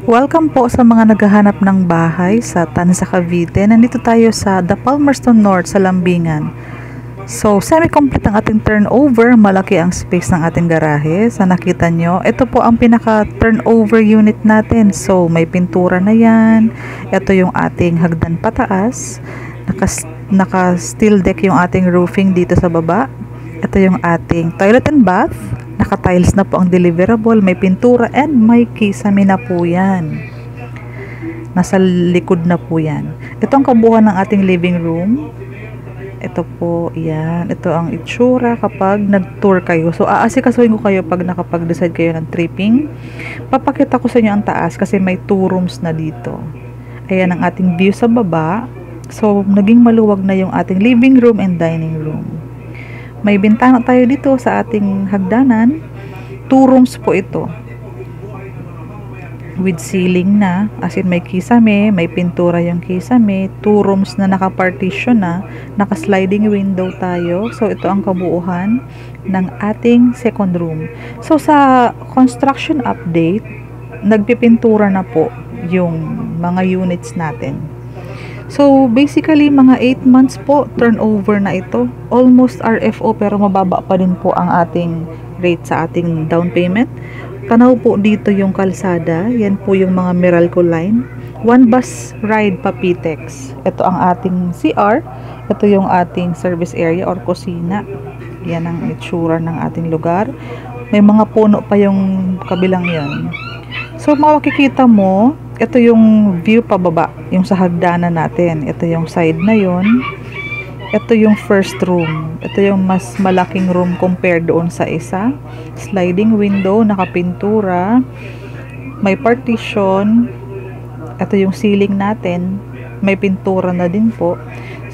Welcome po sa mga naghahanap ng bahay sa Tanza, Cavite. Nandito tayo sa The Palmerston North sa Lambingan. So, semi-complete ang ating turnover. Malaki ang space ng ating garahe. Sa nakita nyo, ito po ang pinaka-turnover unit natin. So, may pintura na yan. Ito yung ating hagdan pataas. Naka-steel deck yung ating roofing dito sa baba. Ito yung ating toilet and bath. Naka-tiles na po ang deliverable, may pintura and may kisame na po yan. Nasa likod na po yan. Ito ang kabuuan ng ating living room. Ito po, yan. Ito ang itsura kapag nag-tour kayo. So, aasikasuhin ko kayo pag nakapag-decide kayo ng tripping. Papakita ko sa inyo ang taas kasi may 2 rooms na dito. Ayan ang ating view sa baba. So, naging maluwag na yung ating living room and dining room. May bintana tayo dito sa ating hagdanan. 2 rooms po ito. With ceiling na. As in may kisame, may pintura yung kisame. 2 rooms na naka-partition na. Naka-sliding window tayo. So, ito ang kabuuhan ng ating second room. So, sa construction update, nagpipintura na po yung mga units natin. So, basically, mga 8 months po, turnover na ito. Almost RFO, pero mababa pa din po ang ating rate sa ating down payment. Tanaw po dito yung kalsada. Yan po yung mga Meralco line. 1 bus ride pa Pitex. Ito ang ating CR. Ito yung ating service area or kusina. Yan ang itsura ng ating lugar. May mga puno pa yung kabilang yan. So, makikita mo, ito yung view pababa, yung sa hagdanan natin. Ito yung side na yon. Ito yung first room. Ito yung mas malaking room compared doon sa isa. Sliding window, nakapintura. May partition. Ito yung ceiling natin. May pintura na din po.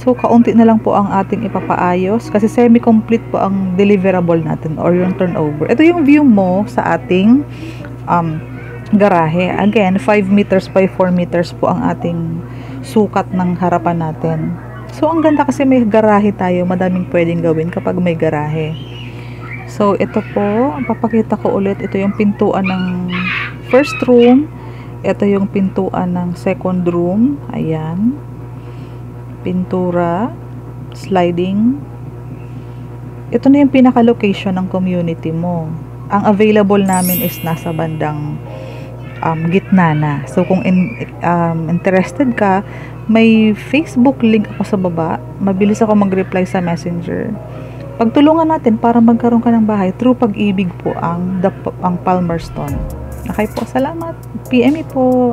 So, kaunti na lang po ang ating ipapaayos kasi semi-complete po ang deliverable natin or yung turnover. Ito yung view mo sa ating garahe. Again, 5 meters by 4 meters po ang ating sukat ng harapan natin. So, ang ganda kasi may garahe tayo. Madaming pwedeng gawin kapag may garahe. So, ito po. Papakita ko ulit. Ito yung pintuan ng first room. Ito yung pintuan ng second room. Ayan. Pintura. Sliding. Ito na yung pinaka-location ng community mo. Ang available namin is nasa bandang gitna na. So, kung interested ka, may Facebook link ako sa baba. Mabilis ako mag-reply sa Messenger. Pagtulungan natin para magkaroon ka ng bahay through Pag-ibig po ang Palmerston. Okay po, salamat. PM po.